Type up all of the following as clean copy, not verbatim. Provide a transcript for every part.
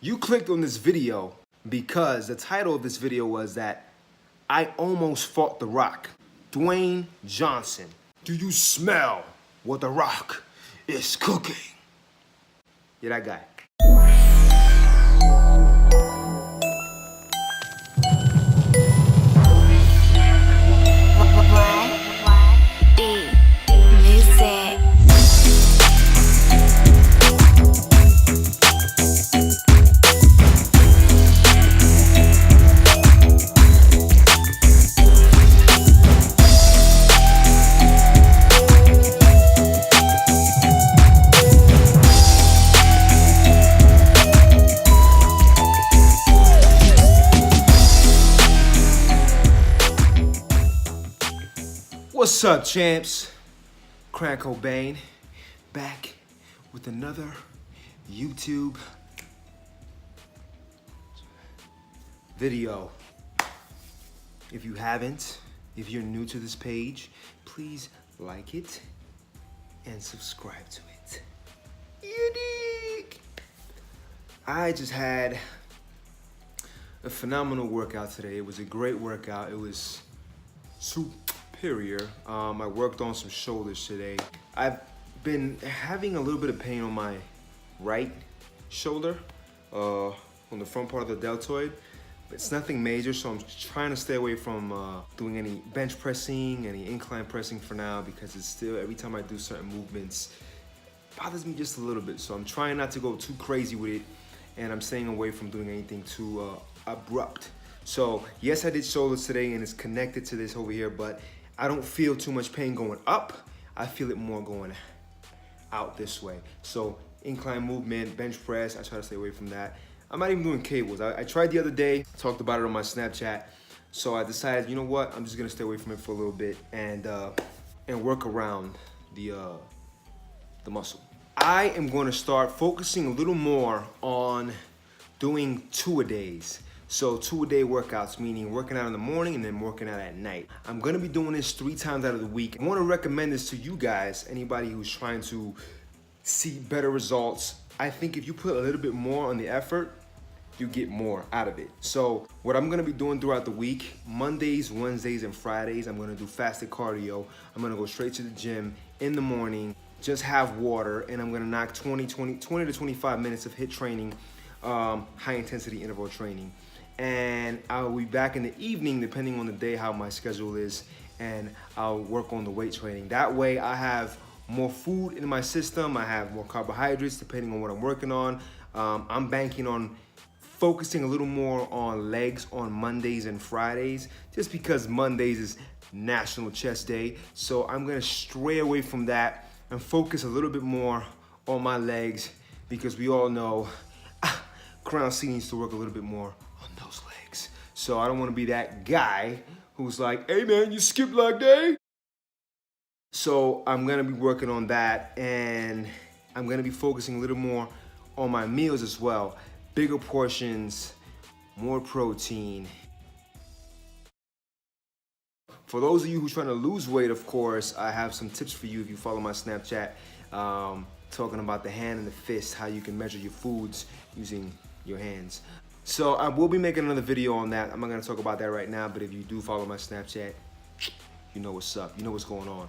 You clicked on this video because the title of this video was that I almost fought The Rock. Dwayne Johnson. Do you smell what The Rock is cooking? Yeah, that guy. What's up, champs? Crack Cobain back with another YouTube video. If you haven't, if you're new to this page, please like it and subscribe to it. Unique! I just had a phenomenal workout today. It was a great workout. It was superior. I worked on some shoulders today. I've been having a little bit of pain on my right shoulder, on the front part of the deltoid. It's nothing major, so I'm trying to stay away from doing any bench pressing, any incline pressing for now, because it's still, every time I do certain movements, it bothers me just a little bit. So I'm trying not to go too crazy with it, and I'm staying away from doing anything too abrupt. So yes, I did shoulders today, and it's connected to this over here, but I don't feel too much pain going up. I feel it more going out this way. So incline movement, bench press, I try to stay away from that. I'm not even doing cables. I tried the other day, talked about it on my Snapchat. So I decided, you know what? I'm just gonna stay away from it for a little bit and work around the muscle. I am gonna start focusing a little more on doing 2-a-days. So 2-a-day workouts, meaning working out in the morning and then working out at night. I'm gonna be doing this 3 times out of the week. I wanna recommend this to you guys, anybody who's trying to see better results. I think if you put a little bit more on the effort, you get more out of it. So what I'm gonna be doing throughout the week, Mondays, Wednesdays, and Fridays, I'm gonna do fasted cardio. I'm gonna go straight to the gym in the morning, just have water, and I'm gonna knock 20 to 25 minutes of HIIT training, high intensity interval training. And I'll be back in the evening, depending on the day, how my schedule is, and I'll work on the weight training. That way I have more food in my system, I have more carbohydrates depending on what I'm working on. I'm banking on focusing a little more on legs on Mondays and Fridays, just because Mondays is National Chest Day. So I'm gonna stray away from that and focus a little bit more on my legs, because we all know Crown C needs to work a little bit more on those legs. So I don't wanna be that guy who's like, hey man, you skipped leg day? So I'm gonna be working on that, and I'm gonna be focusing a little more on my meals as well. Bigger portions, more protein. For those of you who are trying to lose weight, of course, I have some tips for you if you follow my Snapchat, talking about the hand and the fist, how you can measure your foods using your hands. So I will be making another video on that. I'm not gonna talk about that right now, but if you do follow my Snapchat, you know what's up, you know what's going on.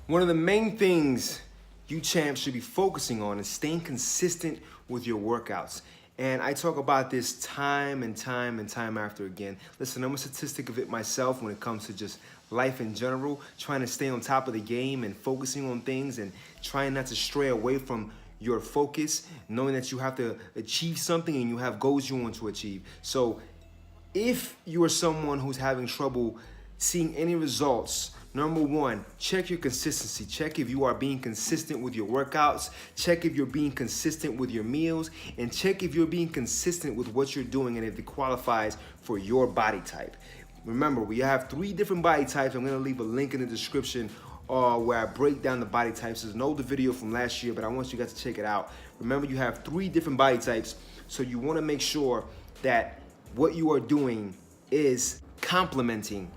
One of the main things you champs should be focusing on is staying consistent with your workouts. And I talk about this time and time after again. Listen, I'm a statistic of it myself when it comes to just life in general, trying to stay on top of the game and focusing on things and trying not to stray away from your focus, knowing that you have to achieve something and you have goals you want to achieve. So if you are someone who's having trouble seeing any results, number one, check your consistency. Check if you are being consistent with your workouts. Check if you're being consistent with your meals. And check if you're being consistent with what you're doing and if it qualifies for your body type. Remember, we have 3 different body types. I'm gonna leave a link in the description where I break down the body types. There's no the video from last year, but I want you guys to check it out. Remember, you have 3 different body types, so you wanna make sure that what you are doing is complementing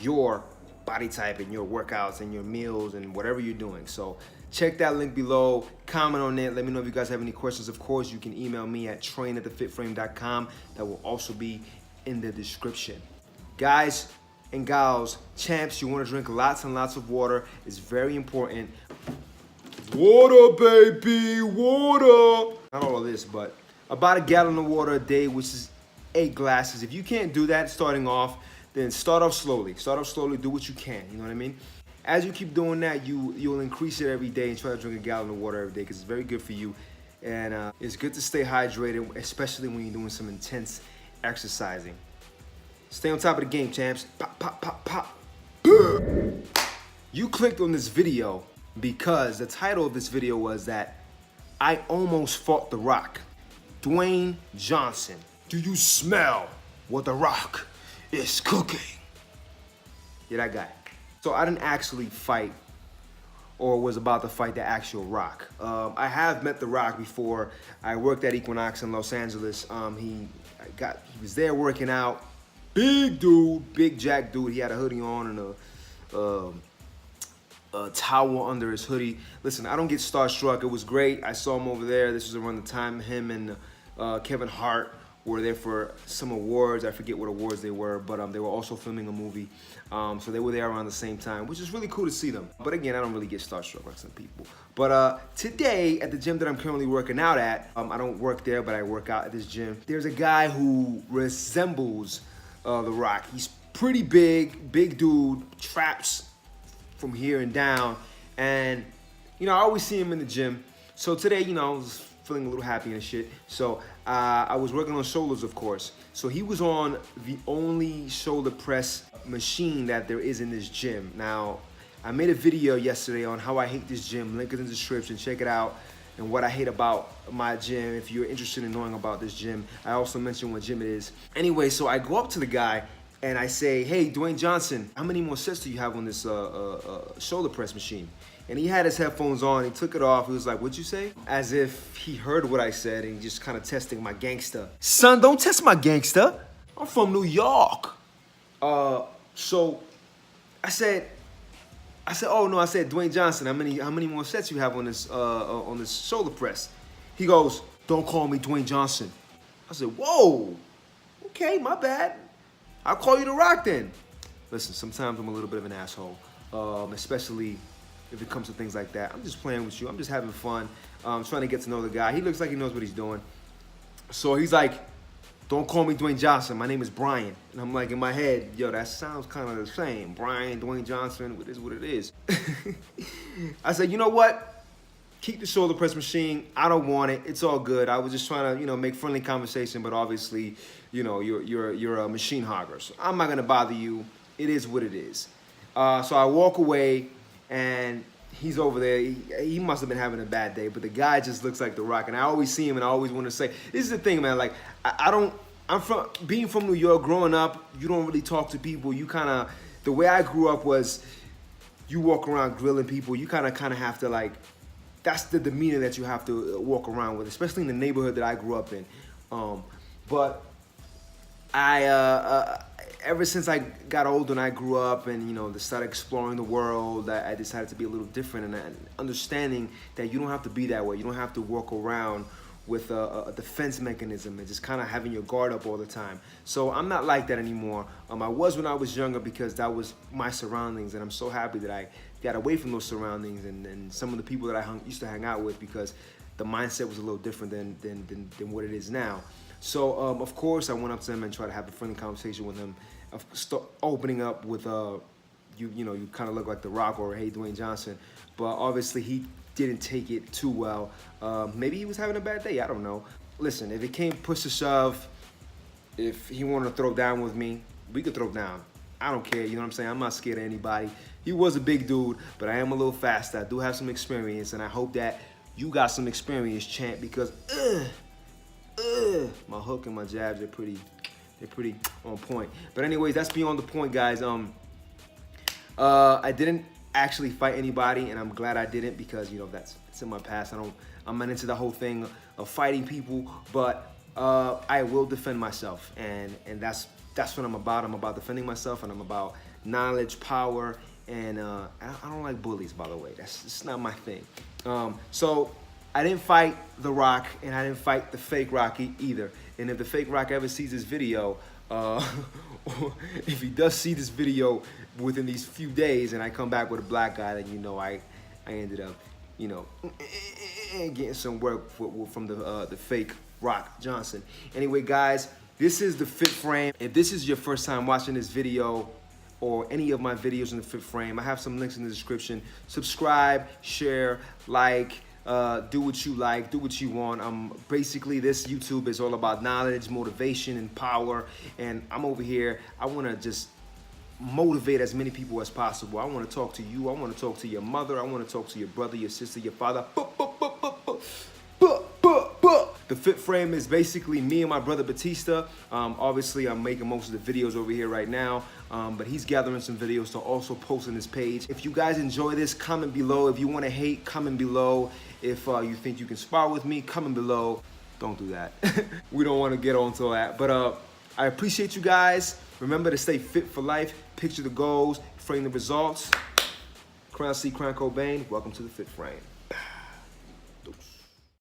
your body type and your workouts and your meals and whatever you're doing. So Check that link below, comment on it, let me know if you guys have any questions. Of course, you can email me at train@thefitframe.com. That will also be in the description. Guys and gals, champs, you want to drink lots and lots of water. It's very important. Water, baby, water. Not all of this, but about a gallon of water a day, which is 8 glasses. If you can't do that starting off, then start off slowly. Start off slowly, do what you can, you know what I mean? As you keep doing that, you'll increase it every day and try to drink a gallon of water every day because it's very good for you. And it's good to stay hydrated, especially when you're doing some intense exercising. Stay on top of the game, champs. Pop, pop, pop, pop. You clicked on this video because the title of this video was that I almost fought The Rock. Dwayne Johnson. Do you smell what The Rock is cooking? Yeah, that guy. So I didn't actually fight or was about to fight the actual Rock. I have met The Rock before. I worked at Equinox in Los Angeles. He was there working out. Big dude, big jack dude. He had a hoodie on and a towel under his hoodie. Listen, I don't get starstruck. It was great. I saw him over there. This was around the time him and Kevin Hart were there for some awards. I forget what awards they were, but they were also filming a movie. So they were there around the same time, which is really cool to see them. But again, I don't really get starstruck like some people. But today at the gym that I'm currently working out at, I don't work there, but I work out at this gym. There's a guy who resembles The Rock. He's pretty big dude, traps from here and down. And, you know, I always see him in the gym. So today, you know, I was feeling a little happy and shit. So I was working on shoulders, of course. So he was on the only shoulder press machine that there is in this gym. Now, I made a video yesterday on how I hate this gym. Link is in the description. Check it out. And what I hate about my gym, if you're interested in knowing about this gym. I also mentioned what gym it is. Anyway, so I go up to the guy and I say, hey, Dwayne Johnson, how many more sets do you have on this shoulder press machine? And he had his headphones on, he took it off, he was like, what'd you say? As if he heard what I said and he just kind of testing my gangster. Son, don't test my gangster. I'm from New York. So I said, oh no, I said, Dwayne Johnson, how many more sets you have on this shoulder press? He goes, don't call me Dwayne Johnson. I said, whoa, okay, my bad. I'll call you The Rock then. Listen, sometimes I'm a little bit of an asshole, especially if it comes to things like that. I'm just playing with you. I'm just having fun. Trying to get to know the guy. He looks like he knows what he's doing. So he's like, don't call me Dwayne Johnson. My name is Brian. And I'm like in my head, yo, that sounds kind of the same. Brian, Dwayne Johnson, it is what it is. I said, you know what? Keep the shoulder press machine. I don't want it. It's all good. I was just trying to, you know, make friendly conversation, but obviously, you know, you're a machine hogger. So I'm not gonna bother you. It is what it is. So I walk away, and he's over there. He must have been having a bad day, but the guy just looks like The Rock. And I always see him, and I always want to say, this is the thing, man. Like, being from New York, growing up, you don't really talk to people. You kind of, the way I grew up was, you walk around grilling people. You kind of have to like. That's the demeanor that you have to walk around with, especially in the neighborhood that I grew up in. But I, ever since I got older and I grew up and, you know, started exploring the world, I decided to be a little different and understanding that you don't have to be that way. You don't have to walk around with a defense mechanism and just kind of having your guard up all the time. So I'm not like that anymore. I was when I was younger because that was my surroundings, and I'm so happy that I got away from those surroundings and some of the people that I used to hang out with, because the mindset was a little different than what it is now. So of course I went up to him and tried to have a friendly conversation with him, opening up with you know, you kind of look like The Rock, or hey, Dwayne Johnson. But obviously he didn't take it too well. Maybe he was having a bad day, I don't know. Listen, if it came push to shove, if he wanted to throw down with me, we could throw down. I don't care, you know what I'm saying? I'm not scared of anybody. He was a big dude, but I am a little faster. I do have some experience, and I hope that you got some experience, champ, because my hook and my jabs are pretty on point. But anyways, that's beyond the point, guys. I didn't actually fight anybody, and I'm glad I didn't, because, you know, it's in my past. I'm not into the whole thing of fighting people, but I will defend myself, and that's what I'm about. I'm about defending myself, and I'm about knowledge, power, and I don't like bullies, by the way. It's not my thing. So I didn't fight The Rock, and I didn't fight the fake Rocky either. And if the fake Rock ever sees this video, if he does see this video within these few days, and I come back with a black guy, then you know I ended up, you know, getting some work from the fake Rock Johnson. Anyway, guys, this is the Fit Frame. If this is your first time watching this video, or any of my videos in the Fit Frame, I have some links in the description. Subscribe, share, like, do what you like, do what you want. Basically, this YouTube is all about knowledge, motivation, and power. And I'm over here, I wanna just motivate as many people as possible. I wanna talk to you, I wanna talk to your mother, I wanna talk to your brother, your sister, your father. The Fit Frame is basically me and my brother Batista. Obviously, I'm making most of the videos over here right now, but he's gathering some videos to also post on his page. If you guys enjoy this, comment below. If you want to hate, comment below. If you think you can spar with me, comment below. Don't do that. We don't want to get onto that. But I appreciate you guys. Remember to stay fit for life. Picture the goals, frame the results. Crown C, Crown Cobain. Welcome to the Fit Frame.